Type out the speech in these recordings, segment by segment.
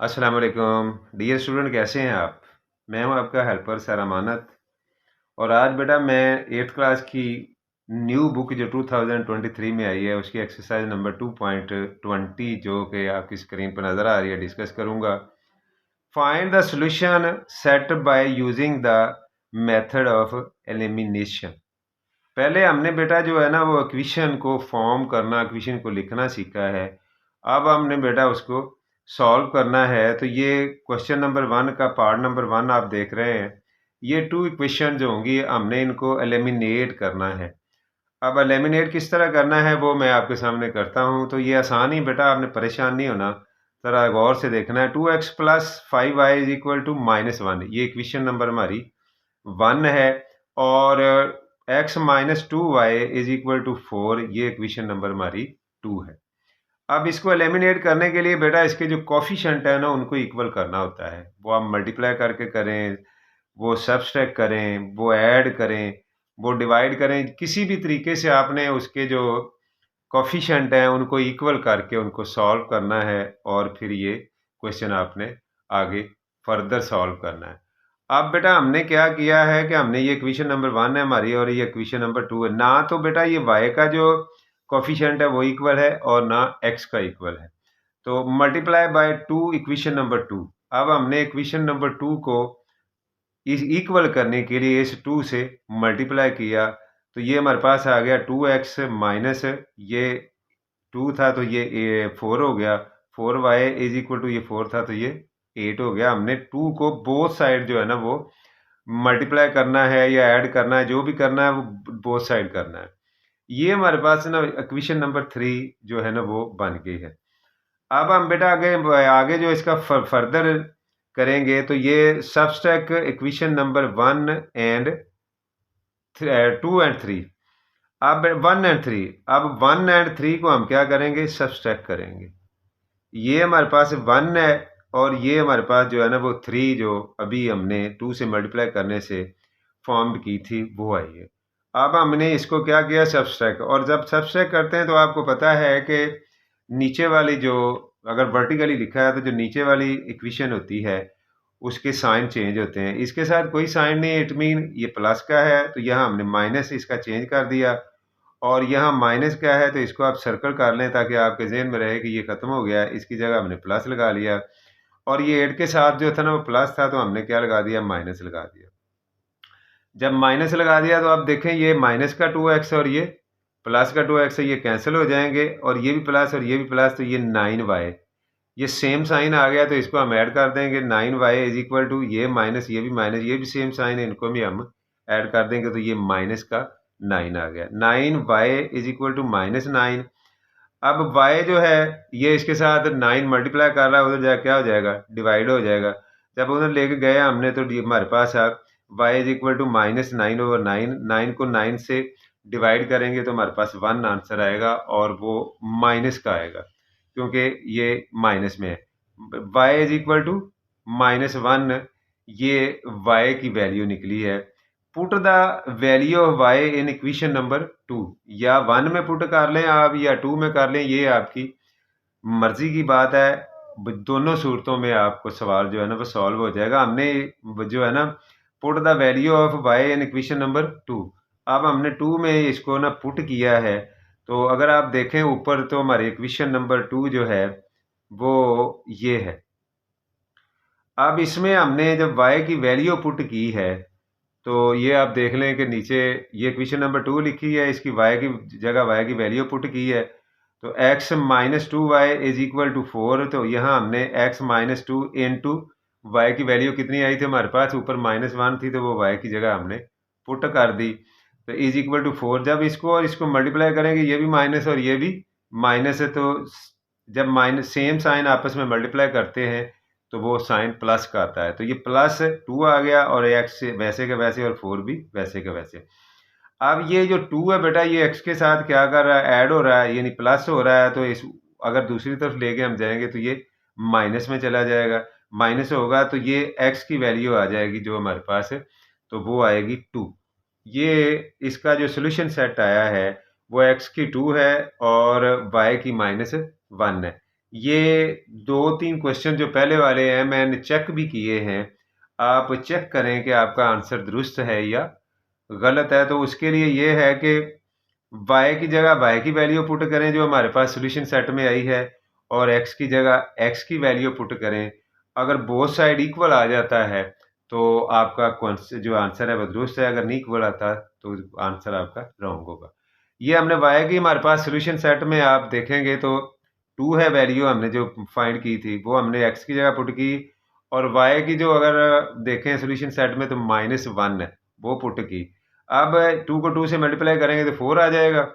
अस्सलाम वालेकुम dear student, कैसे हैं आप। मैं हूं आपका हेल्पर सर अमानत। और आज बेटा मैं 8th क्लास की न्यू बुक जो 2023 में आई है उसकी एक्सरसाइज नंबर 2.20 जो कि आपकी स्क्रीन पर नज़र आ रही है डिस्कस करूंगा। Find the solution set by using the method of elimination. पहले हमने बेटा जो है ना वो इक्वेशन को फॉर्म करना, इक्वेशन को लिखना सीखा है। अब हमने बेटा उसको सॉल्व करना है। तो ये क्वेश्चन नंबर 1 का पार्ट नंबर 1 आप देख रहे हैं। ये 2 इक्वेशन जो होंगी हमने इनको एलिमिनेट करना है। अब एलिमिनेट किस तरह करना है वो मैं आपके सामने करता हूँ। तो ये आसान ही बेटा, आपने परेशान नहीं होना, ज़रा गौर से देखना है। 2x plus 5y is equal to -1, ये इक्वेशन नंबर हमारी 1 है। और x minus 2y is equal to 4, ये इक्वेशन नंबर हमारी 2 है। अब इसको एलिमिनेट करने के लिए बेटा इसके जो कोफिशिएंट है ना उनको इक्वल करना होता है। वो आप मल्टीप्लाई करके करें, वो सब्सट्रैक्ट करें, वो ऐड करें, वो डिवाइड करें, किसी भी तरीके से आपने उसके जो कोफिशिएंट हैं उनको इक्वल करके उनको सॉल्व करना है। और फिर ये क्वेश्चन आपने आगे फर्दर सॉल्व करना है। अब बेटा हमने क्या किया है कि हमने ये इक्वेशन नंबर 1 है हमारी और ये इक्वेशन नंबर 2 है ना। तो बेटा ये y का जो कोफिशिएंट है वो इक्वल है और ना x का इक्वल है। तो मल्टीप्लाई बाय 2 इक्वेशन नंबर 2। अब हमने इक्वेशन नंबर 2 को इस इक्वल करने के लिए इस 2 से मल्टीप्लाई किया। तो ये हमारे पास आ गया 2x माइनस ये 2 था तो ये 4 हो गया। 4y इज इक्वल टू ये 4 था तो ये 8 हो गया। हमने 2 को बोथ साइड जो है ना वो मल्टीप्लाई करना है या ऐड करना है, जो भी करना है वो बोथ साइड करना है। ये हमारे पास ना इक्वेशन नंबर 3 जो है ना वो बन गई है। अब हम बेटा आगे आगे जो इसका फर्दर करेंगे तो ये subtract equation number 1 and 2 and 3। अब 1 एंड 3, अब 1 एंड 3 को हम क्या करेंगे, सबस्ट्रैक्ट करेंगे। ये हमारे पास 1 है और ये हमारे पास जो है ना वो 3 जो अभी हमने 2 से मल्टीप्लाई करने से फॉर्म की थी वो आई है। अब हमने इसको क्या किया, सबस्ट्रैक्ट। और जब सबस्ट्रैक्ट करते हैं तो आपको पता है कि नीचे वाली जो, अगर वर्टिकली लिखा है तो जो नीचे वाली इक्वेशन होती है उसके साइन चेंज होते हैं। इसके साथ कोई साइन नहीं, इट मीन ये प्लस का है तो यहाँ हमने माइनस इसका चेंज कर दिया। और यहाँ माइनस क्या है तो इसको आप सर्कल कर लें ताकि आपके जहन में रहे कि ये ख़त्म हो गया है। इसकी जगह हमने प्लस लगा लिया। और ये 8 के साथ जो था ना वो प्लस था तो हमने क्या लगा दिया, माइनस लगा दिया। जब माइनस लगा दिया तो आप देखें ये माइनस का 2x और ये प्लस का 2x है, ये कैंसिल हो जाएंगे। और ये भी प्लस और ये भी प्लस तो ये 9y, ये सेम साइन आ गया तो इसको हम ऐड कर देंगे। 9y इज इक्वल टू ये माइनस, ये भी माइनस, ये भी सेम साइन है, इनको भी हम ऐड कर देंगे तो ये माइनस का 9 आ गया। 9y is equal to -9। अब y जो है ये इसके साथ 9 मल्टीप्लाई कर रहा है, उधर जाके क्या हो जाएगा, डिवाइड हो जाएगा। जब उधर लेके गए हमने तो हमारे पास y इज इक्वल टू -9/9। 9 को 9 से डिवाइड करेंगे तो हमारे पास 1 आंसर आएगा और वो माइनस का आएगा क्योंकि ये माइनस में है। y इज इक्वल टू -1, ये y की वैल्यू निकली है। Put the value of y in equation number 2, या 1 में पुट कर लें आप या 2 में कर लें, ये आपकी मर्जी की बात है। दोनों सूरतों में आपको सवाल जो है ना वो सॉल्व हो जाएगा। हमने जो है ना put the value of y in equation number 2, अब हमने 2 में इसको ना पुट किया है। तो अगर आप देखें ऊपर तो हमारी इक्वेशन नंबर 2 जो है वो ये है। अब इसमें हमने जब y की वैल्यू पुट की है तो ये आप देख लें कि नीचे ये इक्वेशन नंबर 2 लिखी है, इसकी y की जगह y की वैल्यू पुट की है। तो x minus 2y is equal to 4, तो यहाँ हमने x माइनस 2 इंटू वाई की वैल्यू कितनी आई थी हमारे पास, ऊपर -1 थी तो वो y की जगह हमने पुट कर दी। तो इज इक्वल टू 4, जब इसको और इसको मल्टीप्लाई करेंगे ये भी माइनस और ये भी माइनस है, तो जब माइनस सेम साइन आपस में मल्टीप्लाई करते हैं तो वो साइन प्लस का आता है। तो ये +2 आ गया और x वैसे का वैसे और 4 भी वैसे का वैसे। अब ये जो 2 है बेटा ये x के साथ क्या कर रहा है, ऐड हो रहा है, यानी प्लस हो रहा है। तो इस अगर दूसरी तरफ लेके हम जाएंगे तो ये माइनस में चला जाएगा, माइनस होगा तो ये x की वैल्यू आ जाएगी जो हमारे पास है, तो वो आएगी 2। ये इसका जो सोल्यूशन सेट आया है वो x की 2 है और y की -1 है। ये 2-3 क्वेश्चन जो पहले वाले हैं मैंने चेक भी किए हैं। आप चेक करें कि आपका आंसर दुरुस्त है या गलत है। तो उसके लिए ये है कि y की जगह y की वैल्यू पुट करें जो हमारे पास सॉल्यूशन सेट में आई है, और x की जगह x की वैल्यू पुट करें। अगर बोथ साइड इक्वल आ जाता है तो आपका जो आंसर है वो दुरुस्त है, अगर नहीं इक्वल आता तो आंसर आपका रॉन्ग होगा। ये हमने y की हमारे पास सॉल्यूशन सेट में आप देखेंगे तो 2 है वैल्यू हमने जो फाइंड की थी, वो हमने x की जगह पुट की, और y की जो अगर देखें सॉल्यूशन सेट में तो -1 है, वो पुट की। अब 2 को 2 से मल्टीप्लाई करेंगे तो 4 आ जाएगा,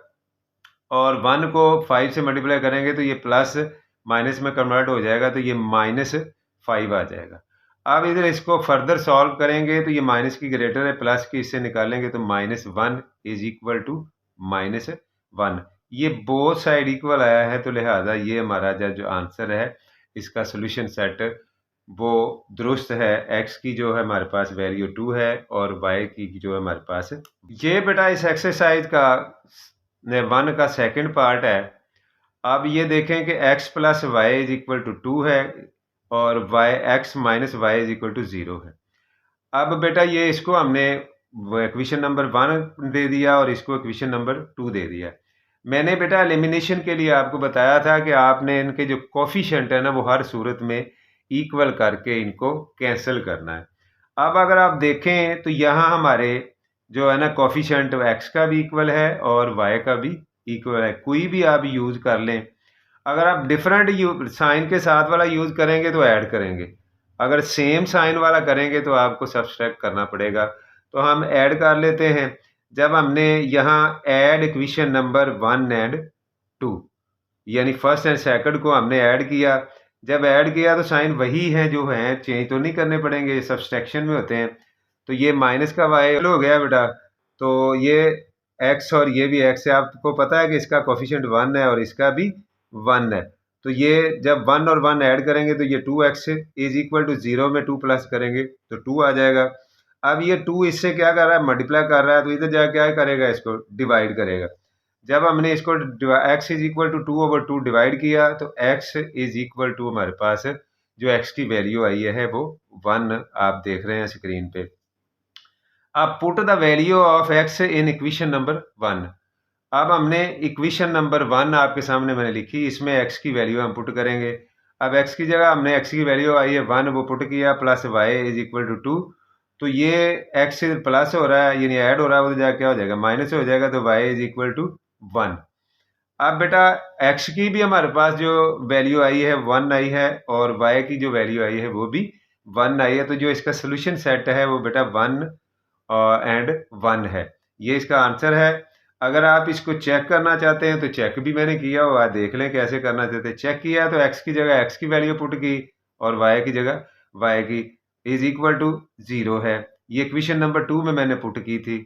और 1 को 5 से मल्टीप्लाई करेंगे तो ये प्लस माइनस में कन्वर्ट हो जाएगा, तो ये -5 आ जाएगा। अब इधर इसको फर्दर सॉल्व करेंगे तो ये माइनस की ग्रेटर है, प्लस की इससे निकालेंगे तो -1 इज इक्वल टू -1। ये बोथ साइड इक्वल आया है, तो लिहाजा ये हमारा जो आंसर है इसका सोल्यूशन सेट वो दुरुस्त है। x की जो है हमारे पास वैल्यू 2 है, और y की जो है हमारे पास है। ये बेटा इस एक्सरसाइज का 1 का सेकंड पार्ट है। अब ये देखें कि x plus y is equal to 2 है, और x minus y is equal to 0 है। अब बेटा ये इसको हमने इक्वेशन नंबर 1 दे दिया और इसको इक्वेशन नंबर 2 दे दिया। मैंने बेटा एलिमिनेशन के लिए आपको बताया था कि आपने इनके जो कोफिशिएंट है ना वो हर सूरत में इक्वल करके इनको कैंसिल करना है। अब अगर आप देखें तो यहाँ हमारे जो है ना कोफिशिएंट x का भी इक्वल है और y का भी इक्वल है। कोई भी आप यूज कर लें। अगर आप डिफरेंट साइन के साथ वाला यूज करेंगे तो ऐड करेंगे, अगर सेम साइन वाला करेंगे तो आपको सब्सट्रैक्ट करना पड़ेगा। तो हम ऐड कर लेते हैं। जब हमने यहाँ ऐड इक्वेशन नंबर 1 एंड 2 यानी फर्स्ट एंड सेकंड को हमने ऐड किया, जब ऐड किया तो साइन वही है जो है, चेंज तो नहीं करने पड़ेंगे, सब्सट्रैक्शन में होते हैं। तो ये माइनस का वाई हो गया बेटा, तो ये x और ये भी x है। आपको पता है कि इसका कोफिशिएंट 1 है और इसका भी 1 है। तो ये जब 1 और 1 ऐड करेंगे तो ये 2x इज इक्वल टू 0 में 2 प्लस करेंगे तो 2 आ जाएगा। अब ये 2 इससे क्या कर रहा है, मल्टीप्लाई कर रहा है, तो इधर जाके क्या करेगा, इसको डिवाइड करेगा। जब हमने इसको x is equal to 2/2 divide किया तो x इज इक्वल टू हमारे पास जो x की वैल्यू आई है वो 1 आप देख रहे हैं स्क्रीन पे। अब put the value of x in equation number 1। अब हमने इक्वेशन नंबर 1 आपके सामने मैंने लिखी, इसमें x की वैल्यू हम पुट करेंगे। अब x की जगह हमने x की वैल्यू आई है 1, वो पुट किया, plus y is equal to 2। तो ये x प्लस हो रहा है यानी ऐड हो रहा है, वो जाके क्या हो जाएगा, माइनस हो जाएगा, तो y इज इक्वल टू 1। अब बेटा x की भी हमारे पास जो वैल्यू आई है 1 आई है, और y की जो वैल्यू आई है वो भी 1 आई है। तो जो इसका सोल्यूशन सेट है वो बेटा 1 एंड 1 है। ये इसका आंसर है। अगर आप इसको चेक करना चाहते हैं तो चेक भी मैंने किया हुआ, देख लें कैसे करना चाहते हैं। चेक किया है तो x की जगह x की वैल्यू पुट की, और y की जगह y की इज इक्वल टू 0 है। ये इक्वेशन नंबर 2 में मैंने पुट की थी।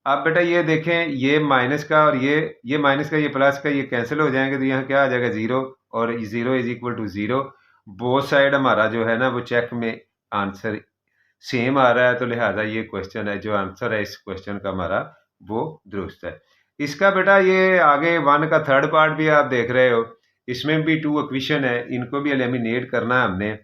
अब बेटा ये देखें, ये माइनस का और ये माइनस का, ये प्लस का, ये कैंसिल हो जाएंगे, तो यहाँ क्या आ जाएगा 0, और 0 is equal to 0। Both side हमारा जो है ना वो चेक में आंसर सेम आ रहा है, तो लिहाजा ये क्वेश्चन है, जो आंसर है इस क्वेश्चन का हमारा वो दुरुस्त है। इसका बेटा ये आगे 1 का थर्ड पार्ट भी आप देख रहे हो, इसमें भी 2 इक्वेशन है, इनको भी एलिमिनेट करना है हमने।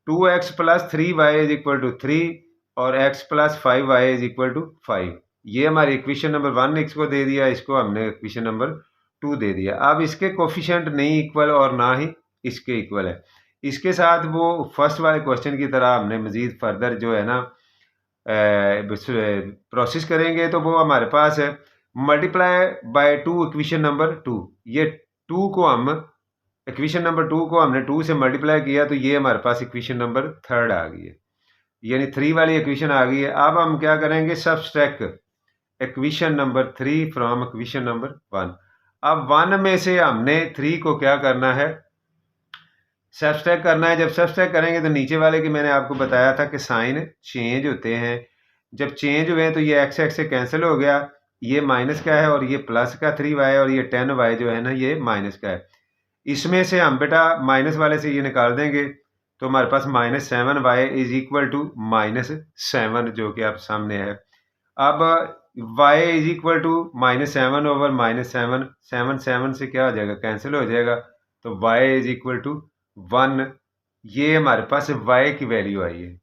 2x plus 3y is equal to 3 और x plus 5y is equal to 5। ये हमारी इक्वेशन नंबर 1 इसको दे दिया, इसको हमने इक्वेशन नंबर 2 दे दिया। अब इसके कोफिशिएंट नहीं इक्वल और ना ही इसके इक्वल है। इसके साथ वो फर्स्ट वाले क्वेश्चन की तरह हमने मजीद फर्दर जो है ना प्रोसेस करेंगे, तो वो हमारे पास है मल्टीप्लाई बाय 2 इक्वेशन नंबर 2। ये 2 को हम इक्वेशन नंबर 2 को हमने 2 से मल्टीप्लाई किया, तो ये हमारे पास इक्वेशन नंबर 3 आ गई है, यानी 3 वाली इक्वेशन आ गई है। अब हम क्या करेंगे, subtract equation number 3 from equation number 1। अब 1 में से हमने 3 को क्या करना है, सब्सट्रैक्ट करना है। जब सब्सट्रैक्ट करेंगे तो नीचे वाले की मैंने आपको बताया था कि साइन चेंज होते हैं। जब चेंज हुए तो ये x से कैंसिल हो गया, ये माइनस का है, और ये प्लस का 3y, और ये 10y जो है ना ये माइनस का है। इसमें से हम बेटा माइनस वाले से ये निकाल देंगे, तो हमारे पास -7y इज इक्वल टू -7 जो कि आप सामने है। अब y is equal to -7 over -7, 7 से क्या हो जाएगा, कैंसिल हो जाएगा, तो y इज इक्वल टू 1, ये हमारे पास y की वैल्यू आई है।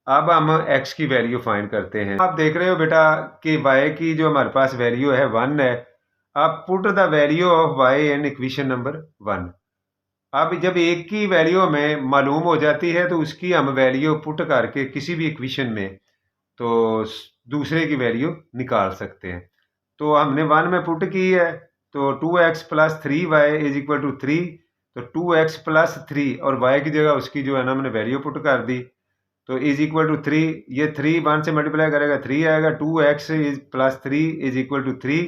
अब हम x की वैल्यू फाइंड करते हैं। आप देख रहे हो बेटा कि y की जो हमारे पास वैल्यू है 1 है। अब put the value of y in equation number 1। अब जब एक की वैल्यू हमें मालूम हो जाती है तो उसकी हम वैल्यू पुट करके किसी भी इक्वेशन में तो दूसरे की वैल्यू निकाल सकते हैं। तो हमने 1 में पुट की है, तो 2x plus 3y is equal to 3, तो 2x प्लस 3 और y की जगह उसकी जो है ना हमने वैल्यू पुट कर दी, तो इज इक्वल टू 3। ये 3 1 से मल्टीप्लाई करेगा 3 आएगा। 2x is plus 3 is equal to 3।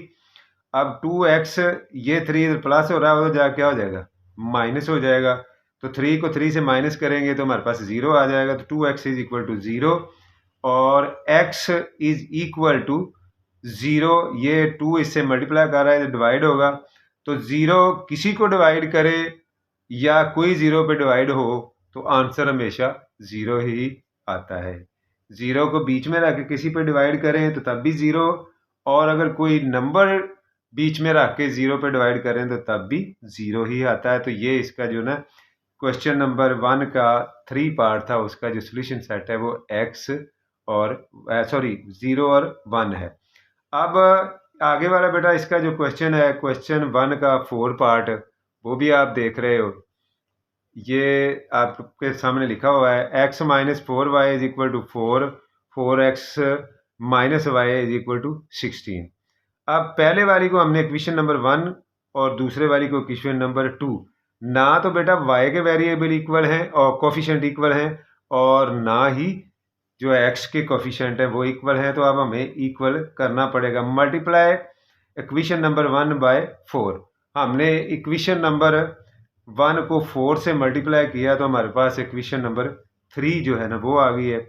अब 2x, ये 3 प्लस हो रहा है, तो जा क्या हो जाएगा, माइनस हो जाएगा। तो 3 को 3 से माइनस करेंगे तो हमारे पास 0 आ जाएगा। तो 2x इज इक्वल टू 0 और x इज इक्वल टू 0। ये 2 इससे मल्टीप्लाई कर रहा है तो डिवाइड होगा। तो 0 किसी को डिवाइड करे या कोई 0 पे डिवाइड हो तो आंसर हमेशा 0 ही आता है। 0 को बीच में रख के किसी पे डिवाइड करें तो तब भी 0, और अगर कोई नंबर बीच में रख के 0 पे डिवाइड करें तो तब भी 0 ही आता है। तो ये इसका जो ना क्वेश्चन नंबर 1 का 3 पार्ट था, उसका जो सोल्यूशन सेट है वो x और 0 और 1 है। अब आगे वाला बेटा इसका जो क्वेश्चन है, क्वेश्चन 1 का 4 पार्ट, वो भी आप देख रहे हो। ये आपके सामने लिखा हुआ है x minus 4y is equal to 4, 4x minus y is equal to 16। अब पहले वाली को हमने इक्वेशन नंबर 1 और दूसरे वाली को इक्वेशन नंबर 2। ना तो बेटा y के वेरिएबल इक्वल हैं और कोफिशिएंट इक्वल हैं, और ना ही जो x के कोफिशिएंट हैं वो इक्वल हैं। तो अब हमें इक्वल करना पड़ेगा। Multiply equation number 1 by 4। हमने इक्वेशन नंबर 1 को 4 से मल्टीप्लाई किया तो हमारे पास इक्वेशन नंबर 3 जो है ना वो आ गई है।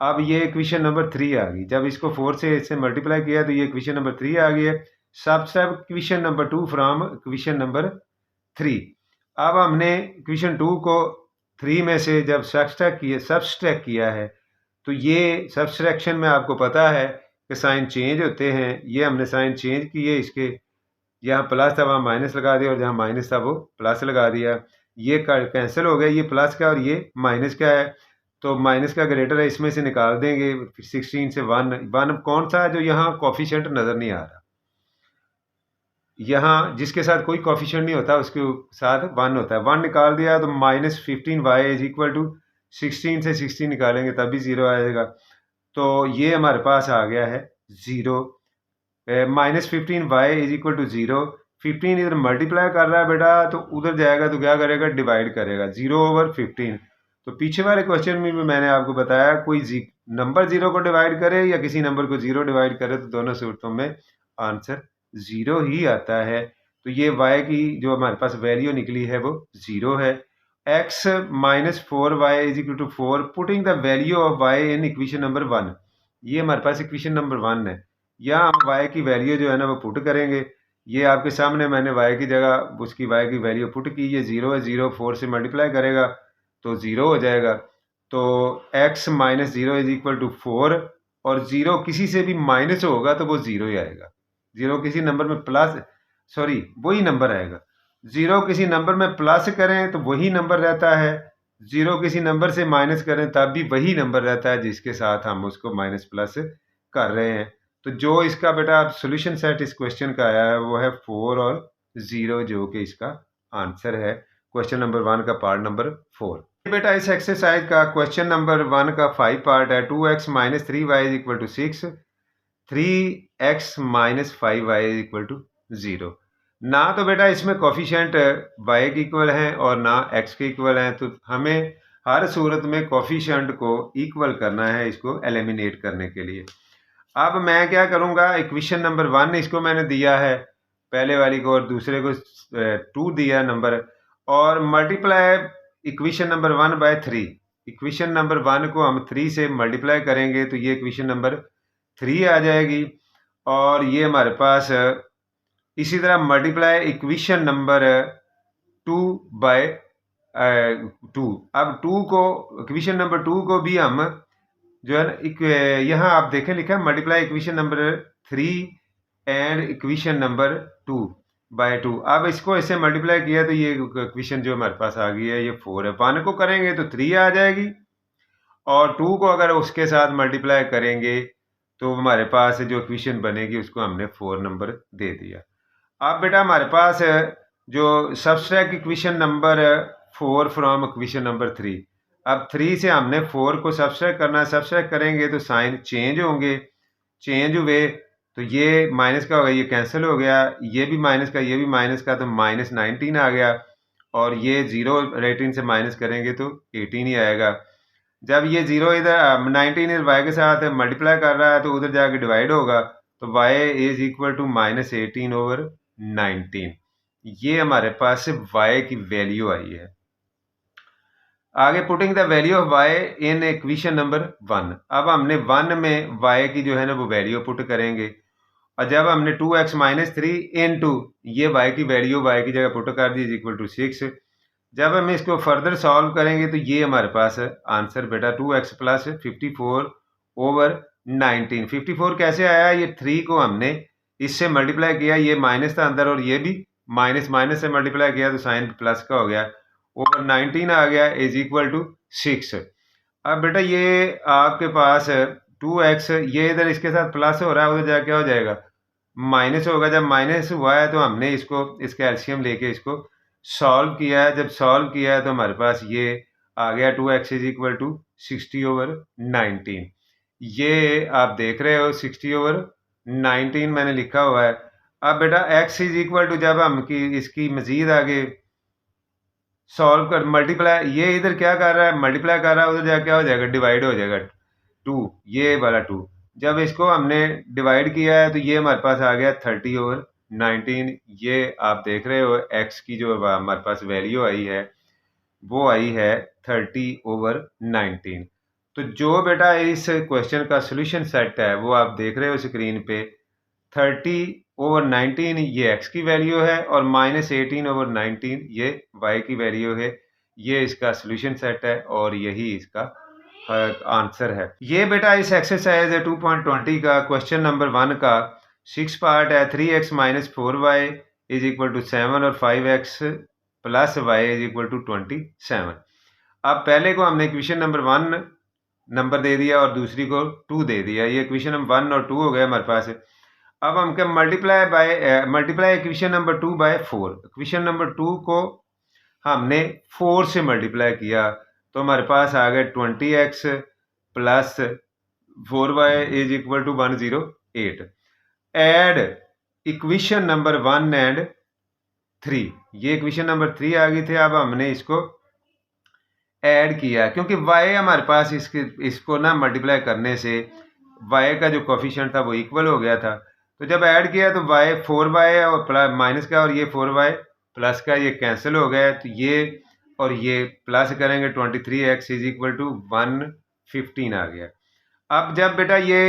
अब ये इक्वेशन नंबर 3 आ गई। जब इसको 4 से इससे मल्टीप्लाई किया तो ये इक्वेशन नंबर 3 आ गई है। Subtract equation number 2 from equation number 3। अब हमने इक्वेशन 2 को 3 में से जब सब्सट्रैक्ट किया है तो ये सब्सट्रैक्शन में आपको पता है कि साइन चेंज होते हैं। ये हमने साइन चेंज किए, इसके जहाँ प्लस था वहाँ माइनस लगा दिया और जहाँ माइनस था वो प्लस लगा दिया। ये कैंसिल हो गया, ये प्लस का और ये माइनस का है, तो माइनस का ग्रेटर है, इसमें से निकाल देंगे 16 से 1 कौन सा है जो यहाँ कोफिशिएंट नज़र नहीं आ रहा। यहाँ जिसके साथ कोई कोफिशिएंट नहीं होता उसके साथ 1 होता है। 1 निकाल दिया तो minus 15y is equal to 16 से 16 निकालेंगे तब भी 0 आएगा। तो ये हमारे पास आ गया है 0। Minus 15y is equal to 0। 15 इधर मल्टीप्लाई कर रहा है बेटा, तो उधर जाएगा तो क्या करेगा, डिवाइड करेगा 0 ओवर 15। तो पीछे वाले क्वेश्चन में भी मैंने आपको बताया कोई नंबर 0 को डिवाइड करे या किसी नंबर को 0 डिवाइड करे तो दोनों सूरतों में आंसर 0 ही आता है। तो ये y की जो हमारे पास वैल्यू निकली है वो 0 है। x minus 4y is equal to 4, putting the value of y in equation number 1। ये हमारे पास इक्वेशन नंबर 1 है। यहाँ हम y की वैल्यू जो है ना वो पुट करेंगे। ये आपके सामने मैंने y की जगह उसकी y की वैल्यू पुट की। ये 0 है, 0 4 से मल्टीप्लाई करेगा तो 0 हो जाएगा। तो x minus 0 is equal to 4, और 0 किसी से भी माइनस होगा तो वो 0 ही आएगा। 0 किसी नंबर में वही नंबर आएगा। 0 किसी नंबर में प्लस करें तो वही नंबर रहता है, 0 किसी नंबर से माइनस करें तब भी वही नंबर रहता है जिसके साथ हम उसको माइनस प्लस कर रहे हैं। तो जो इसका बेटा सोल्यूशन सेट इस क्वेश्चन का आया है वो है 4 और 0, जो कि इसका आंसर है क्वेश्चन नंबर 1 का पार्ट नंबर 4। बेटा इस एक्सरसाइज का क्वेश्चन नंबर 1 का 5 पार्ट है। 2x minus 3y is equal to 6, 3x minus 5y is equal to 0। ना तो बेटा इसमें कोफिशिएंट y के इक्वल हैं और ना x के इक्वल हैं, तो हमें हर सूरत में कोफिशिएंट को इक्वल करना है इसको एलिमिनेट करने के लिए। अब मैं क्या करूँगा, इक्वेशन नंबर 1 इसको मैंने दिया है पहले वाली को, और दूसरे को 2 दिया नंबर, और multiply equation number 1 by 3। Equation number 1 को हम 3 से मल्टीप्लाई करेंगे तो ये इक्वेशन नंबर 3 आ जाएगी। और ये हमारे पास इसी तरह मल्टीप्लाई इक्वेशन नंबर 2 बाय 2। अब 2 को इक्वेशन नंबर 2 को भी हम जो है ना यहाँ आप देखें लिखा है multiply equation number 3 and equation number 2। By 2। अब इसको इससे मल्टीप्लाई किया तो ये इक्वेशन जो हमारे पास आ गई है ये 4 है। 1 को करेंगे तो 3 आ जाएगी और 2 को अगर उसके साथ मल्टीप्लाई करेंगे तो हमारे पास जो इक्वेशन बनेगी उसको हमने 4 नंबर दे दिया। अब बेटा हमारे पास जो subtract equation number 4 from equation number 3। अब 3 से हमने 4 को सब्सट्रैक्ट करना है। सब्सट्रैक्ट करेंगे तो साइन चेंज होंगे, चेंज हुए तो ये माइनस का होगा, ये कैंसिल हो गया, ये भी माइनस का, ये भी माइनस का, तो माइनस 19 आ गया। और ये 0 18 से माइनस करेंगे तो 18 ही आएगा। जब ये 0 इधर 19 इधर वाई के साथ मल्टीप्लाई कर रहा है तो उधर जाके डिवाइड होगा, तो y is equal to minus 18 over 19। ये हमारे पास y की वैल्यू आई है। आगे putting the value of y in equation number 1। अब हमने 1 में y की जो है ना वो वैल्यू पुट करेंगे, और जब हमने 2x माइनस 3 इंटू ये y की वैल्यू y की जगह पुट कर दी इज इक्वल टू 6। जब हम इसको फर्दर सॉल्व करेंगे तो ये हमारे पास आंसर बेटा 2x प्लस 54 ओवर 19। 54 कैसे आया? ये 3 को हमने इससे मल्टीप्लाई किया, ये माइनस था अंदर और ये भी माइनस माइनस से मल्टीप्लाई किया तो साइन प्लस का हो गया, ओवर 19 आ गया इज इक्वल टू 6। अब बेटा ये आपके पास 2x, ये इधर इसके साथ प्लस हो रहा है, उधर जाके क्या हो जाएगा? माइनस होगा। जब माइनस हुआ है तो हमने इसको इसका एलसीएम लेके इसको सॉल्व किया है। जब सॉल्व किया है तो हमारे पास ये आ गया 2x is equal to 60 over 19। ये आप देख रहे हो 60 ओवर 19 मैंने लिखा हुआ है। अब बेटा x इज इक्वल टू, जब हम की इसकी मजीद आगे सॉल्व कर मल्टीप्लाई, ये इधर क्या कर रहा है? मल्टीप्लाई कर रहा है, उधर जाके क्या हो जाएगा? डिवाइड हो जाएगा 2, ये वाला 2। जब इसको हमने डिवाइड किया है तो ये हमारे पास आ गया 30 ओवर 19। ये आप देख रहे हो x की जो हमारे पास वैल्यू आई है वो आई है 30 ओवर 19। तो जो बेटा इस क्वेश्चन का सोल्यूशन सेट है वो आप देख रहे हो स्क्रीन पे। 30 ओवर 19 ये x की वैल्यू है और माइनस 18 ओवर 19 ये y की वैल्यू है। ये इसका सोल्यूशन सेट है और यही इसका आंसर है। ये बेटा इस एक्सरसाइज 2.20 का क्वेश्चन नंबर 1 का 6 पार्ट है। 3x minus 4y is equal to 7 और 5x plus y is equal to 27। अब पहले को हमने इक्वेशन नंबर 1 नंबर दे दिया और दूसरी को 2 दे दिया। ये इक्वेशन नंबर 1 और 2 हो गया हमारे पास। अब हम क्या multiply equation number 2 by 4। Equation number 2 को हमने 4 से मल्टीप्लाई किया तो हमारे पास आ गया 20x plus 4y is equal to 108। Add equation number 1 and 3। ये इक्वेशन नंबर 3 आ गई थी। अब हमने इसको ऐड किया क्योंकि y हमारे पास इसको ना मल्टीप्लाई करने से y का जो कोफिशिएंट था वो इक्वल हो गया था। तो जब ऐड किया तो y 4y और प्लस माइनस का और ये 4y प्लस का ये कैंसिल हो गया। तो ये और ये प्लस करेंगे 23x इज इक्वल टू 115 आ गया। अब जब बेटा ये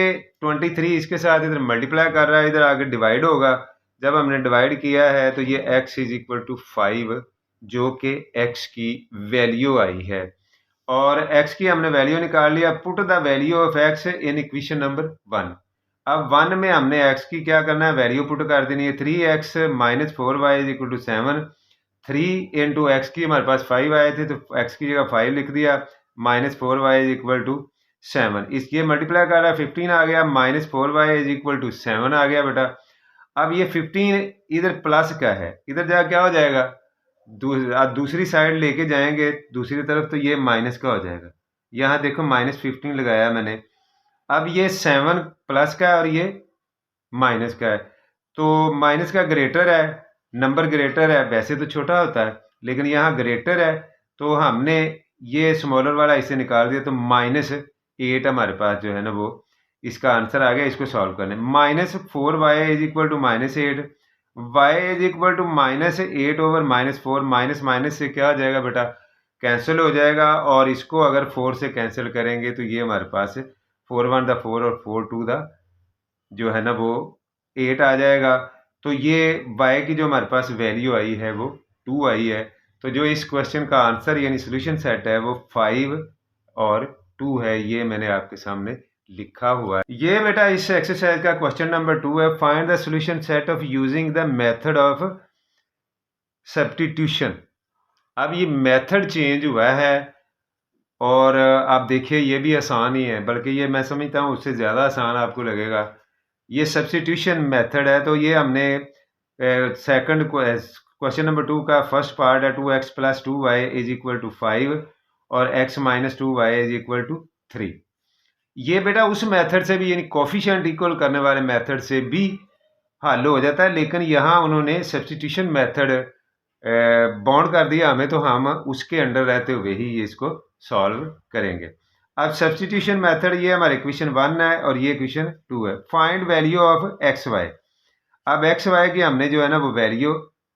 23 इसके साथ इधर मल्टीप्लाई कर रहा है, इधर आगे डिवाइड होगा। जब हमने डिवाइड किया है तो ये x इज इक्वल टू 5 जो कि x की वैल्यू आई है और x की हमने वैल्यू निकाल लिया। Put the value of x in equation number 1। अब 1 में हमने x की क्या करना है? वैल्यू पुट कर देनी है। 3x minus 4y is equal to 7। 3 into x की हमारे पास 5 आए थे तो x की जगह 5 लिख दिया, minus 4y is equal to 7। इस ये मल्टीप्लाई कर रहा है 15 आ गया, minus 4y is equal to 7 आ गया बेटा। अब ये 15 इधर प्लस का है, इधर जा क्या हो जाएगा? दूसरी साइड लेके जाएंगे दूसरी तरफ तो ये माइनस का हो जाएगा। यहाँ देखो माइनस 15 लगाया मैंने। अब ये 7 प्लस का है और ये माइनस का है, तो माइनस का ग्रेटर है, नंबर ग्रेटर है। वैसे तो छोटा होता है लेकिन यहाँ ग्रेटर है तो हमने ये स्मॉलर वाला इसे निकाल दिया। तो -8 हमारे पास जो है ना वो इसका आंसर आ गया। इसको सॉल्व करने minus 4y is equal to -8, y is equal to -8 over -4। Minus minus से क्या हो जाएगा बेटा? कैंसिल हो जाएगा। और इसको अगर 4 से कैंसिल करेंगे तो ये हमारे पास 4 1 द 4 और 4 2 द जो है ना वो 8 आ जाएगा। तो ये y की जो हमारे पास वैल्यू आई है वो 2 आई है। तो जो इस क्वेश्चन का आंसर यानी सोल्यूशन सेट है वो 5 और 2 है। ये मैंने आपके सामने लिखा हुआ है। ये बेटा इस एक्सरसाइज का क्वेश्चन नंबर 2 है। Find the solution set of using the method of substitution. अब ये मेथड चेंज हुआ है और आप देखिए ये भी आसान ही है, बल्कि ये मैं समझता हूँ उससे ज़्यादा आसान आपको लगेगा। ये सब्स्टिट्यूशन मेथड है, तो ये हमने सेकंड क्वेश्चन नंबर 2 का फर्स्ट पार्ट है 2x plus 2y is equal to 5 और x minus 2y is equal to 3। ये बेटा उस मेथड से भी यानी कोफिशिएंट इक्वल करने वाले मेथड से भी हल हो जाता है, लेकिन यहाँ उन्होंने सब्स्टिट्यूशन मेथड बाउंड कर दिया हमें, तो हम उसके अंडर रहते हुए ही ये इसको सॉल्व करेंगे। अब सब्स्टिट्यूशन मेथड ये हमारे इक्वेशन 1 है और ये इक्वेशन 2 है। Find value of x y. अब एक्स वाई की हमने जो है ना वो वैल्यू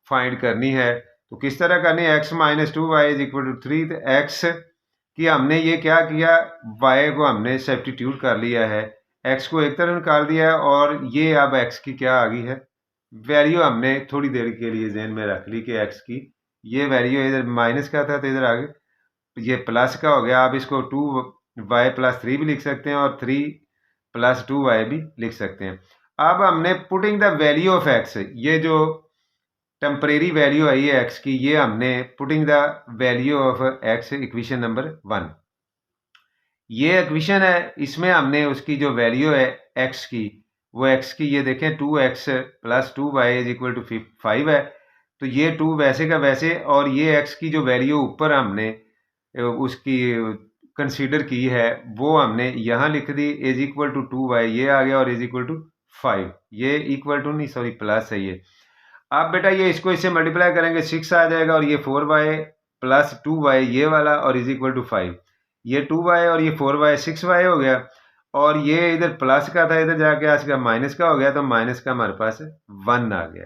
फाइंड करनी है, तो किस तरह करनी है? X minus 2y is equal to 3। तो एक्स की हमने ये क्या किया, वाई को हमने सब्स्टिट्यूट कर लिया है, एक्स को एक तरफ निकाल दिया है और ये अब एक्स की क्या आ गई है वैल्यू, हमने थोड़ी देर के लिए जहन में रख ली कि एक्स की ये वैल्यू इधर माइनस का था तो इधर आगे ये प्लस का हो गया। आप इसको 2y प्लस 3 भी लिख सकते हैं और 3 प्लस 2y भी लिख सकते हैं। अब हमने putting the value of x, ये जो टेम्परेरी वैल्यू आई है एक्स की, ये हमने putting the value of x equation number 1, ये इक्वेशन है, इसमें हमने उसकी जो वैल्यू है एक्स की, वो एक्स की ये देखें 2x plus 2y is equal to 5 है, तो ये 2 वैसे का वैसे, और ये x की जो वैल्यू ऊपर हमने उसकी कंसीडर की है वो हमने यहाँ लिख दी इज इक्वल टू 2y, ये आ गया, और इज इक्वल टू 5, ये इक्वल टू नहीं सॉरी प्लस है ये। अब बेटा ये इसको इससे मल्टीप्लाई करेंगे 6 आ जाएगा, और ये 4y प्लस 2y ये वाला, और इज इक्वल टू 5, ये 2y और ये 4y 6y हो गया, और ये इधर प्लस का था इधर जाके आज का माइनस का हो गया, तो माइनस का हमारे पास 1 आ गया।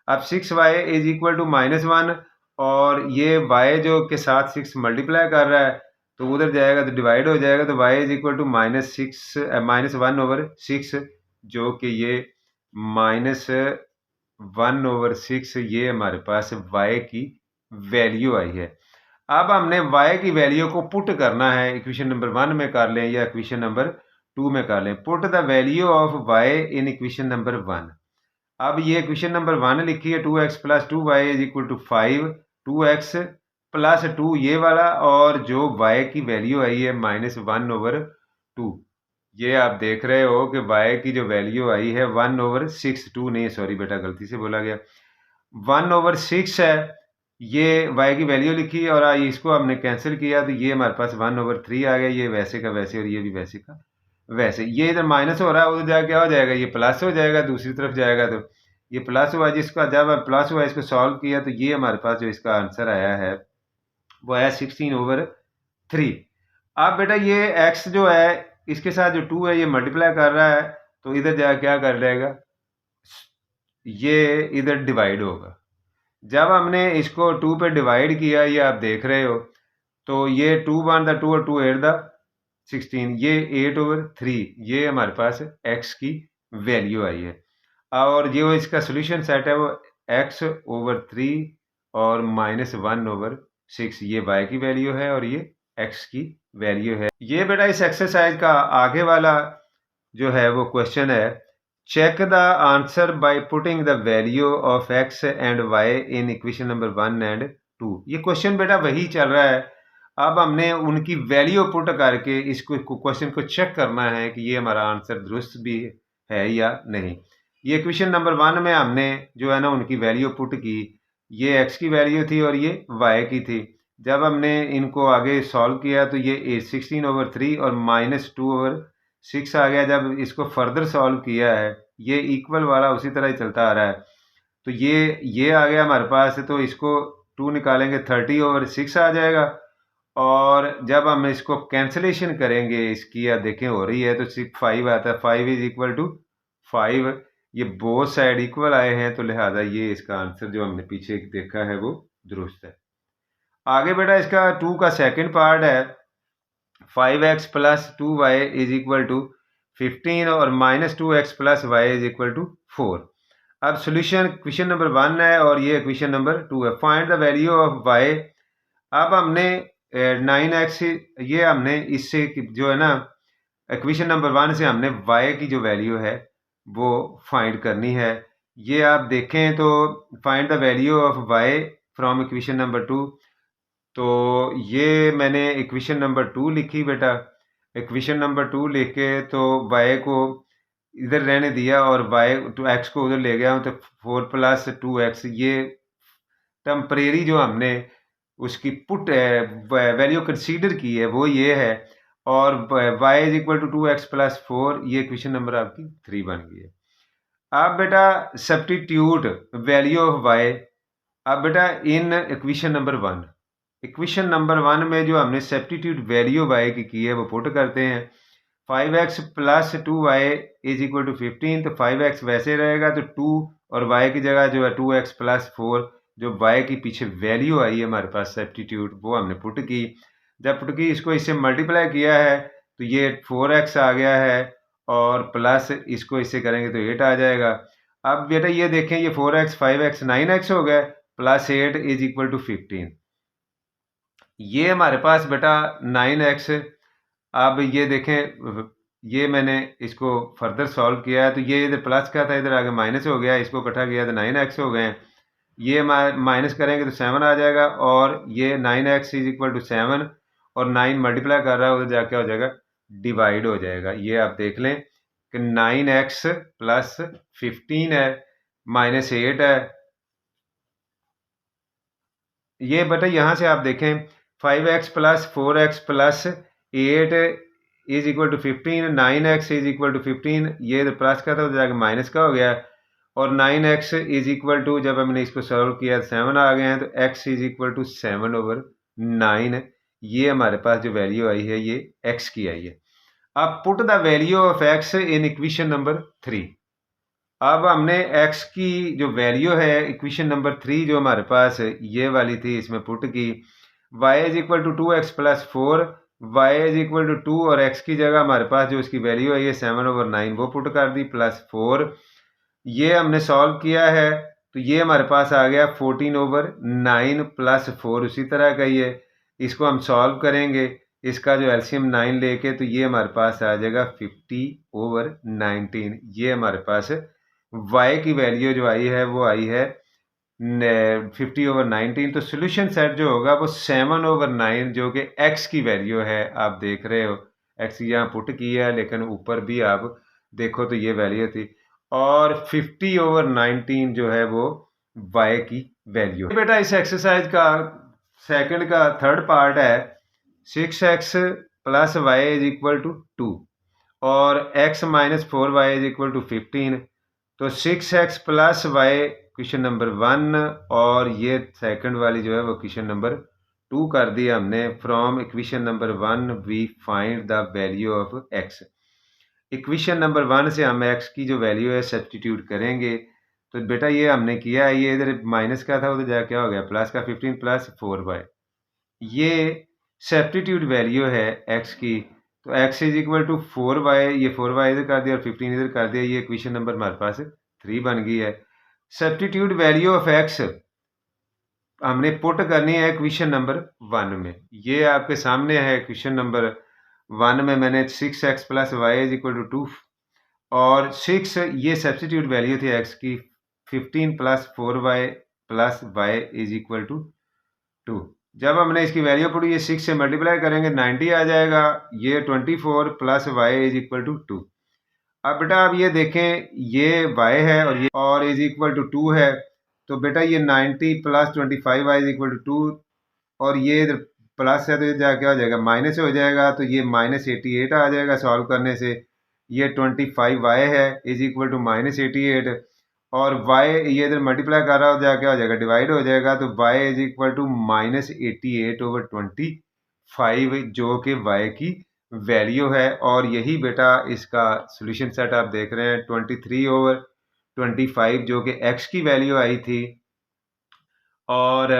अब 6y इज इक्वल टू -1, और ये y जो के साथ 6 मल्टीप्लाई कर रहा है तो उधर जाएगा तो डिवाइड हो जाएगा, तो y इज इक्वल टू -1/6, जो कि ये -1/6 ये हमारे पास y की वैल्यू आई है। अब हमने y की वैल्यू को पुट करना है, इक्वेशन नंबर 1 में कर लें या इक्वेशन नंबर 2 में कर लें। Put the value of y in equation number 1। अब ये इक्वेशन नंबर 1 लिखी है 2x plus 2y is equal to 5, 2x plus 2 ये वाला, और जो y की वैल्यू आई है -1/2, ये आप देख रहे हो कि y की जो वैल्यू आई है 1/6, 2 नहीं सॉरी बेटा गलती से बोला गया, 1/6 है, ये y की वैल्यू लिखी और इसको हमने कैंसिल किया तो ये हमारे पास 1/3 आ गया, ये वैसे का वैसे और ये भी वैसे का वैसे। ये इधर माइनस हो रहा है, उधर जाके क्या हो जाएगा, ये प्लस हो जाएगा, दूसरी तरफ जाएगा तो ये प्लस हुआ, जिसका जब प्लस हुआ इसको सॉल्व किया तो ये हमारे पास जो इसका आंसर आया है वो आया 16/3। अब बेटा ये x जो है इसके साथ जो 2 है ये मल्टीप्लाई कर रहा है, तो इधर जाके क्या कर जाएगा, ये इधर डिवाइड होगा। जब हमने इसको 2 पे डिवाइड किया, ये आप देख रहे हो, तो ये 2 1 2 और 2 8 16, ये 8/3 ये हमारे पास x की वैल्यू आई है। और जो इसका सोल्यूशन सेट है वो x/3 और -1/6, ये y की वैल्यू है और ये x की वैल्यू है। ये बेटा इस एक्सरसाइज का आगे वाला जो है वो क्वेश्चन है, check the answer by putting the value of x and y in equation number 1 and 2। ये क्वेश्चन बेटा वही चल रहा है, अब हमने उनकी वैल्यू पुट करके इसको क्वेश्चन को चेक करना है कि ये हमारा आंसर दुरुस्त भी है या नहीं। ये क्वेश्चन नंबर 1 में हमने जो है ना उनकी वैल्यू पुट की, ये x की वैल्यू थी और ये y की थी। जब हमने इनको आगे सॉल्व किया तो ये 16/3 और -2/6 आ गया। जब इसको फर्दर सॉल्व किया है, ये इक्वल वाला उसी तरह ही चलता आ रहा है, तो ये आ गया हमारे पास, तो इसको 2 निकालेंगे 30/6 आ जाएगा। और जब हम इसको कैंसिलेशन करेंगे इसकी, या देखें हो रही है तो सिर्फ 5 आता है, 5 इज इक्वल टू 5, ये बोथ साइड इक्वल आए हैं, तो लिहाजा ये इसका आंसर जो हमने पीछे देखा है वो दुरुस्त है। आगे बेटा इसका 2 का सेकंड पार्ट है 5x plus 2y is equal to 15 और -2x plus y is equal to 4। अब सोल्यूशन क्वेश्चन नंबर 1 है और ये क्वेश्चन नंबर 2 है। Find the value of y। अब हमने 9x ये हमने इससे जो है ना इक्वेशन नंबर 1 से हमने y की जो वैल्यू है वो फाइंड करनी है। ये आप देखें तो find the value of y from equation number 2। तो ये मैंने इक्वेशन नंबर 2 लिखी बेटा। इक्वेशन नंबर 2 लिख के तो y को इधर रहने दिया और y टू x को उधर ले गया, तो 4 प्लस 2x, ये टेम्परेरी जो हमने उसकी पुट वैल्यू कंसीडर की है वो ये है, और y is equal to 2x plus 4, ये क्वेश्चन नंबर आपकी 3 बन गई है। अब बेटा सब्स्टिट्यूट वैल्यू ऑफ y। अब बेटा इन इक्वेशन नंबर 1, इक्वेशन नंबर 1 में जो हमने सब्स्टिट्यूट वैल्यू y की है वो पुट करते हैं। 5x plus 2y is equal to 15, तो 5x वैसे रहेगा, तो 2 और y की जगह जो है 2x प्लस 4, जो y की पीछे वैल्यू आई है हमारे पास सब्स्टिट्यूट, वो हमने पुट की। जब पुट की इसको इससे मल्टीप्लाई किया है तो ये 4x आ गया है, और प्लस इसको इससे करेंगे तो 8 आ जाएगा। अब बेटा ये देखें, ये 4x 5x 9x हो गया, प्लस 8 इज इक्वल टू 15। ये हमारे पास बेटा 9x। अब ये देखें, ये मैंने इसको फर्दर सॉल्व किया है, तो ये इधर प्लस का था, इधर आगे माइनस हो गया, इसको इकट्ठा किया तो 9x हो गए। ये माइनस करेंगे तो 7 आ जाएगा, और ये 9x इज इक्वल टू 7, और 9 मल्टीप्लाई कर रहा है उधर जाके हो जाएगा डिवाइड हो जाएगा। ये आप देख लें कि 9x प्लस 15 है माइनस 8 है। ये बेटा यहाँ से आप देखें 5x plus 4x plus 8 is equal to 15, 9x is equal to 15, ये प्लस का था तो जाके माइनस का हो गया, और 9x इज इक्वल टू, जब हमने इसको सॉल्व किया 7 आ गए हैं, तो x इज इक्वल टू 7/9। ये हमारे पास जो वैल्यू आई है ये x की आई है। अब put the value of x in equation number 3। अब हमने x की जो वैल्यू है इक्वेशन नंबर 3 जो हमारे पास ये वाली थी, इसमें पुट की y is equal to 2x plus 4, y is equal to 2, और x की जगह हमारे पास जो इसकी वैल्यू है ये 7/9 वो पुट कर दी, प्लस 4। ये हमने सॉल्व किया है तो ये हमारे पास आ गया 14/9 प्लस 4, उसी तरह का ही है। इसको हम सॉल्व करेंगे, इसका जो एलसीएम 9 लेके, तो ये हमारे पास आ जाएगा 50/19। ये हमारे पास y की वैल्यू जो आई है वो आई है 50/19। तो सोल्यूशन सेट जो होगा वो 7/9, जो कि x की वैल्यू है, आप देख रहे हो x यहाँ पुट की है, लेकिन ऊपर भी आप देखो तो ये वैल्यू थी, और 50/19 जो है वो y की वैल्यू है। बेटा इस एक्सरसाइज का सेकंड का थर्ड पार्ट है 6x plus y is equal to 2 और x minus 4y is equal to 15। तो 6x plus y question number 1, और ये सेकंड वाली जो है वो क्वेश्चन नंबर 2 कर दिया हमने। From equation number 1 we find the value of x। Equation number 1 से हम x की जो वैल्यू है सब्स्टिट्यूट करेंगे। तो बेटा ये हमने किया, ये इधर माइनस का था उधर जाके क्या हो गया प्लस का, 15 प्लस 4y, ये सब्स्टिट्यूट वैल्यू है x की। तो x is equal to 4y, ये 4y इधर कर दिया और 15 इधर कर दिया, ये इक्वेशन नंबर हमारे पास 3 बन गई है। सब्स्टिट्यूट वैल्यू ऑफ x हमने पुट करनी है क्वेश्चन नंबर 1 में। ये आपके सामने है क्वेश्चन नंबर 1 में मैंने 6x plus y is equal to 2 और 6 ये सब्स्टिट्यूट वैल्यू थी x की, 15 plus 4y plus y is equal to 2। जब हमने इसकी वैल्यू पुट ये 6 से मल्टीप्लाई करेंगे 90 आ जाएगा, ये 24 plus y is equal to 2। अब बेटा आप ये देखें, ये y है और ये और इज इक्वल टू 2 है, तो बेटा ये 90 plus 25 y is equal to 2, और ये इधर प्लस है तो ये क्या हो जाएगा माइनस हो जाएगा, तो ये माइनस 88 आ जाएगा सॉल्व करने से। ये 25y है इज इक्वल टू माइनस 88, और y ये इधर मल्टीप्लाई कर रहा हो जाएगा क्या हो जाएगा डिवाइड हो जाएगा, तो y is equal to minus 88/25, जो कि y की वैल्यू है। और यही बेटा इसका सॉल्यूशन सेट आप देख रहे हैं 23/25, जो कि x की वैल्यू आई थी। और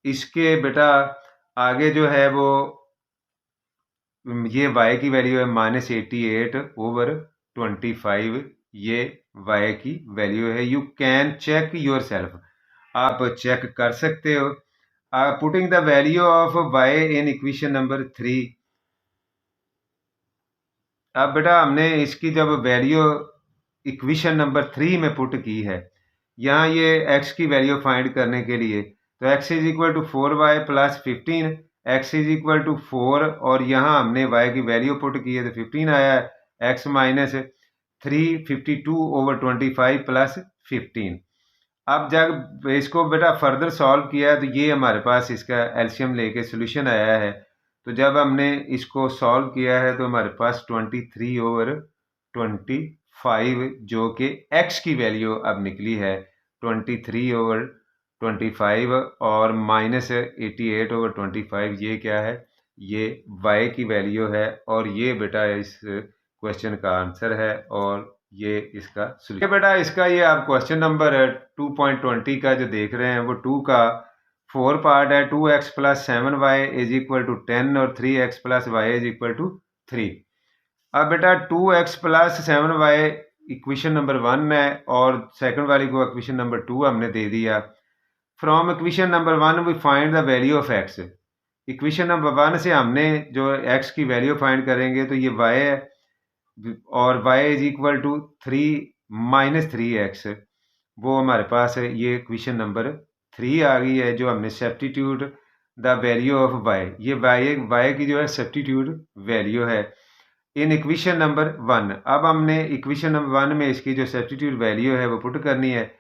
इसके बेटा आगे जो है वो ये y की वैल्यू है माइनस 88/25, ये y की वैल्यू है। You can check yourself, आप चेक कर सकते हो। Putting the value of y in equation number 3। अब बेटा हमने इसकी जब वैल्यू इक्वेशन नंबर 3 में पुट की है, यहाँ ये x की वैल्यू फाइंड करने के लिए, तो x is equal to 4y plus 15, x is equal to 4 और यहाँ हमने y की वैल्यू पुट की है तो 15 आया है, x माइनस 352/25 प्लस 15। अब जब इसको बेटा फर्दर सॉल्व किया है तो ये हमारे पास इसका एलसीएम लेके सोल्यूशन आया है। तो जब हमने इसको सॉल्व किया है तो हमारे पास 23/25 जो कि x की वैल्यू अब निकली है 23/25 और माइनस 88/25, ये क्या है, ये y की वैल्यू है और ये बेटा इस क्वेश्चन का आंसर है और ये इसका सोल्यूशन बेटा। इसका ये आप क्वेश्चन नंबर 2.20 का जो देख रहे हैं वो 2 का 4 पार्ट है। 2x plus 7y is equal to 10 और 3x plus y is equal to 3। अब बेटा 2x plus 7y equation number 1 है और सेकंड वाली को इक्वेशन नंबर 2 हमने दे दिया। From equation number 1 we find the value of x। Equation number 1 से हमने जो x की वैल्यू फाइंड करेंगे तो ये y है और y is equal to 3 minus 3x, वो हमारे पास है। ये इक्वेशन नंबर 3 आ गई है जो हमने substitute the value of y, ये y की जो है सब्स्टिट्यूट वैल्यू है इन इक्वेशन नंबर 1। अब हमने इक्वेशन नंबर 1 में इसकी जो सब्स्टिट्यूट वैल्यू है वो पुट करनी है।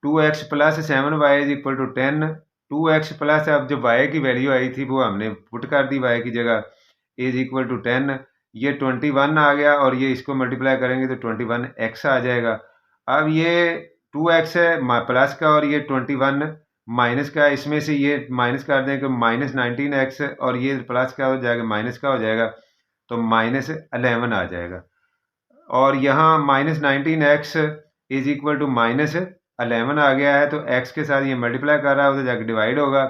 2x plus 7y is equal to 10, 2x plus अब जो y की वैल्यू आई थी वो हमने पुट कर दी y की जगह, इज इक्वल टू 10, ये 21 आ गया और ये इसको मल्टीप्लाई करेंगे तो 21x आ जाएगा। अब ये 2x है प्लस का और ये 21 माइनस का, इसमें से ये माइनस कर देंगे माइनस 19x और ये प्लस का हो जाएगा माइनस का हो जाएगा तो माइनस 11 आ जाएगा। और यहाँ minus 19x is equal to minus 11 आ गया है तो x के साथ ये मल्टीप्लाई कर रहा है उधर जाकर डिवाइड होगा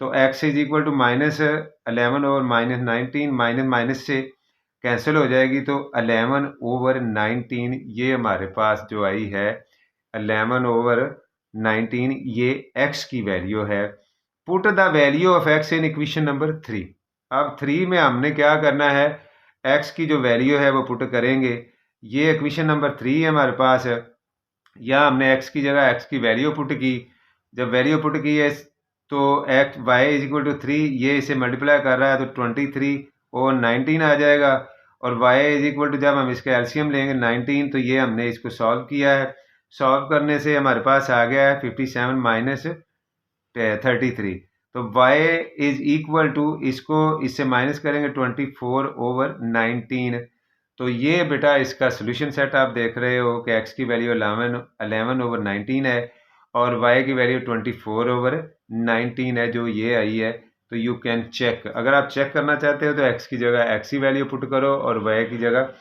तो x is equal to minus 11 और माइनस 19, माइनस माइनस से कैंसिल हो जाएगी तो 11/19 ये हमारे पास जो आई है 11/19 ये x की वैल्यू है। Put the value of x in equation number 3। अब 3 में हमने क्या करना है, x की जो वैल्यू है वो पुट करेंगे। ये इक्वेशन नंबर 3 है हमारे पास, या हमने x की जगह x की वैल्यू पुट की। जब वैल्यू पुट की है तो x y is equal to 3, ये इसे मल्टीप्लाई कर रहा है तो 23/19 आ जाएगा और y इज इक्वल टू जब हम इसका एलसीएम लेंगे 19 तो ये हमने इसको सॉल्व किया है। सॉल्व करने से हमारे पास आ गया है 57 माइनस 33, तो y इज इक्वल टू इसको इससे माइनस करेंगे 24/19। तो ये बेटा इसका सोल्यूशन सेट आप देख रहे हो कि x की वैल्यू 11/19 है और y की वैल्यू 24/19 है जो ये आई है। तो यू कैन चेक, अगर आप चेक करना चाहते हो तो x की जगह x की वैल्यू पुट करो और y की जगह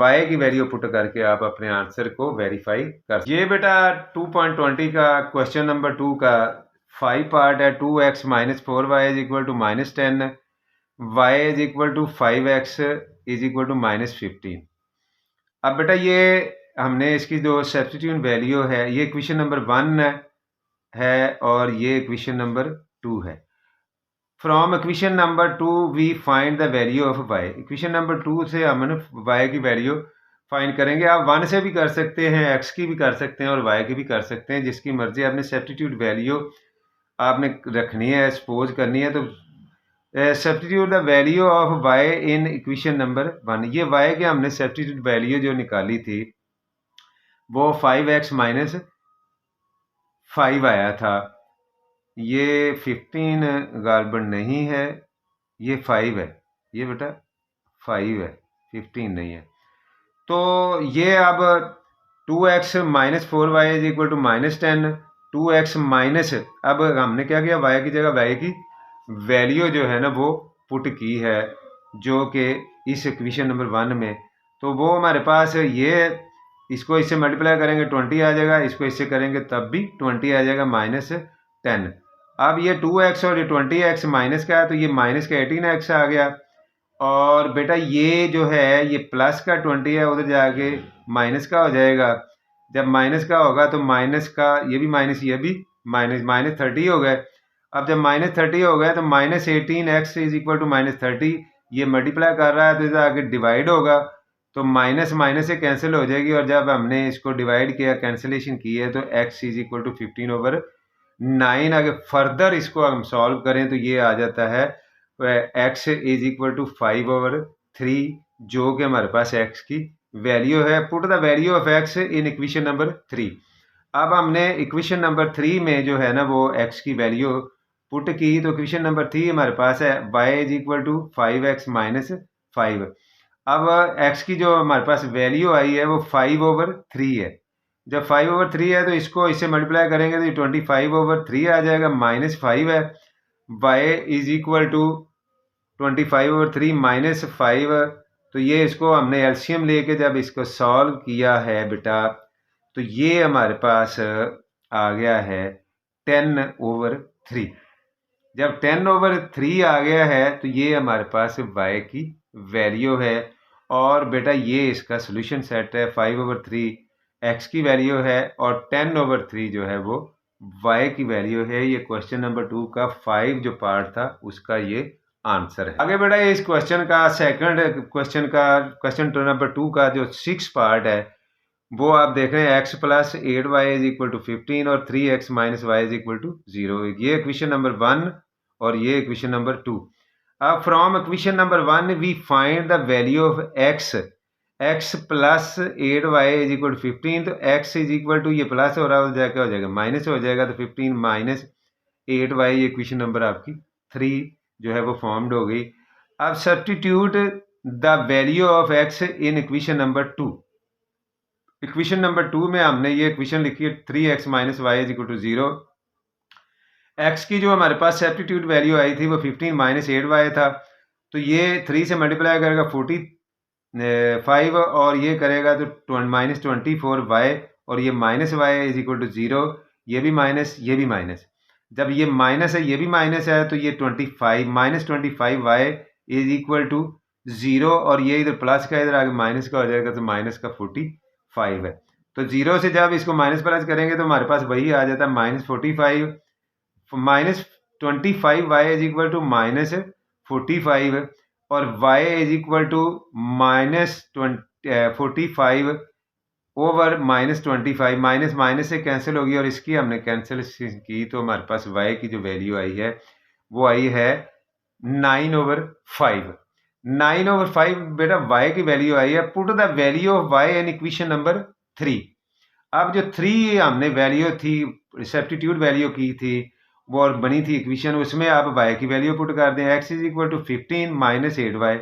y की वैल्यू पुट करके आप अपने आंसर को वेरीफाई कर। ये बेटा 2.20 का क्वेश्चन नंबर 2 का 5 पार्ट है। 2x minus 4y is equal to minus 10, y is equal to 5x is equal to minus 15। अब बेटा ये हमने इसकी जो सब्स्टिट्यूट वैल्यू है ये इक्वेशन नंबर 1 है और ये इक्वेशन नंबर 2 है। From equation number 2 we find the value of y। Equation number 2 से हम y की वैल्यू फाइंड करेंगे। आप 1 से भी कर सकते हैं, x की भी कर सकते हैं और y की भी कर सकते हैं, जिसकी मर्जी। आपने सब्स्टिट्यूट वैल्यू आपने रखनी है, सपोज करनी है। तो substitute the value of y in equation number 1। ये y के हमने सब्स्टिट्यूट वैल्यू जो निकाली थी वो 5x माइनस 5 आया था। ये 15 गालबन नहीं है, ये 5 है, ये बेटा 5 है, 15 नहीं है। तो ये अब 2x minus 4y is equal to minus 10, 2x minus, अब हमने क्या किया, y की जगह y की वैल्यू जो है ना वो पुट की है जो कि इस इक्वेशन नंबर 1 में। तो वो हमारे पास ये, इसको इससे मल्टीप्लाई करेंगे 20 आ जाएगा, इसको इससे करेंगे तब भी 20 आ जाएगा, माइनस 10। अब ये 2x और ये 20x माइनस का है तो ये माइनस का 18x आ गया। और बेटा ये जो है ये प्लस का 20 है, उधर जाके माइनस का हो जाएगा। जब माइनस का होगा तो माइनस का ये भी माइनस, ये भी माइनस, माइनस 30 हो गए। अब जब माइनस 30 हो गया तो minus 18x is equal to minus 30, ये मल्टीप्लाई कर रहा है तो इधर आगे डिवाइड होगा तो माइनस माइनस से कैंसिल हो जाएगी। और जब हमने इसको डिवाइड किया, कैंसिलेशन की है, तो x इज इक्वल टू 15/9 9 अगर फर्दर इसको हम सॉल्व करें तो ये आ जाता है x इज इक्वल टू 5/3, जो कि हमारे पास x की वैल्यू है। Put the value of x in equation number 3। अब हमने इक्वेशन नंबर 3 में जो है ना वो x की वैल्यू पुट की, तो इक्वेशन नंबर 3 हमारे पास है y is equal to 5x minus 5। अब x की जो हमारे पास वैल्यू आई है वो 5/3 है। जब 5/3 है तो इसको इससे मल्टीप्लाई करेंगे तो 25/3 आ जाएगा, माइनस 5 है। y is equal to 25/3 minus 5, तो ये इसको हमने एलसीएम लेके जब इसको सॉल्व किया है बेटा, तो ये हमारे पास आ गया है 10/3। जब 10/3 आ गया है तो ये हमारे पास y की वैल्यू है। और बेटा ये इसका सोल्यूशन सेट है। 5/3 x की वैल्यू है और 10/3 जो है वो y की वैल्यू है। ये क्वेश्चन नंबर 2 का 5 जो पार्ट था उसका ये आंसर है। आगे बेटा इस क्वेश्चन का सेकंड क्वेश्चन नंबर 2 का जो 6 पार्ट है वो आप देख रहे हैं x plus 8y is equal to 15 और 3x minus y is equal to 0। ये इक्वेशन नंबर 1 और ये इक्वेशन नंबर 2। अब from equation number 1 we find the value of x plus 8y is equal to 15, तो x इज इक्वल टू ये plus हो रहा हो जाएगा माइनस हो जाएगा, तो 15 माइनस 8y इक्वेशन नंबर आपकी 3 जो है वो फॉर्म्ड हो गई। अब substitute the value of x in equation number 2। Equation number 2 में हमने ये इक्वेशन लिखी है 3x minus y is equal to 0। X की जो हमारे पास सब्स्टिट्यूट वैल्यू आई थी वो 15 माइनस 8y था, तो ये 3 से मल्टीप्लाई करेगा 45 और ये करेगा तो माइनस 24y और ये minus y is equal to 0। ये भी माइनस ये भी माइनस, जब ये माइनस है ये भी माइनस है तो ये 25 minus 25y is equal to 0 और ये इधर प्लस का इधर आगे माइनस का हो जाएगा तो माइनस का 45 है। तो 0 से जब इसको माइनस प्लस करेंगे तो हमारे पास वही आ जाता है minus 45 minus 25y is equal to minus 45 और y is equal to minus 45 over minus 25। Minus minus से कैंसिल होगी और इसकी हमने कैंसिल की तो हमारे पास y की जो वैल्यू आई है वो आई है 9/5। 9/5 बेटा y की वैल्यू आई है। Put the value of y in equation number 3। अब जो 3 हमने वैल्यू थी सब्स्टिट्यूट वैल्यू की थी वो और बनी थी इक्वेशन, उसमें आप y की वैल्यू पुट कर दें। x is equal to 15 minus 8y,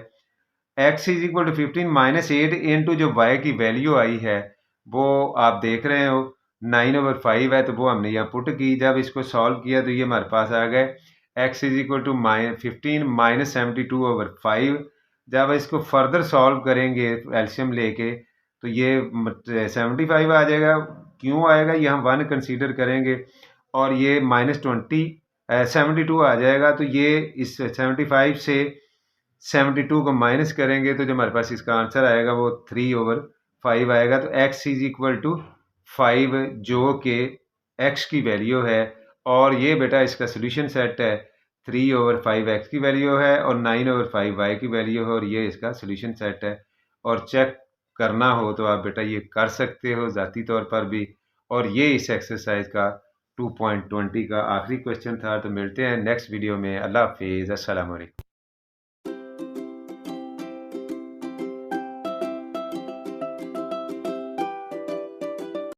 x is equal to 15 minus 8 into जो y की वैल्यू आई है वो आप देख रहे हो 9/5 है, तो वो हमने यहाँ पुट की। जब इसको सॉल्व किया तो ये हमारे पास आ गए x is equal to 15 minus 72/5। जब इसको फर्दर सॉल्व करेंगे एलसीएम लेके तो ये 75 आ जाएगा। क्यों आएगा ये हम 1 कंसीडर करेंगे और ये माइनस 72 आ जाएगा। तो ये इस 75 से 72 को माइनस करेंगे तो जो हमारे पास इसका आंसर आएगा वो 3/5 आएगा। तो x इज इक्वल टू 5 जो कि x की वैल्यू है और ये बेटा इसका सोल्यूशन सेट है। 3/5 x की वैल्यू है और 9/5 y की वैल्यू है और ये इसका सोल्यूशन सेट है। और चेक करना हो तो आप बेटा ये कर सकते हो ज़ाती तौर पर भी। और ये इस एक्सरसाइज का 2.20 का आखिरी क्वेश्चन था। तो मिलते हैं नेक्स्ट वीडियो में। अल्लाह हाफिज़, अस्सलाम वालेकुम।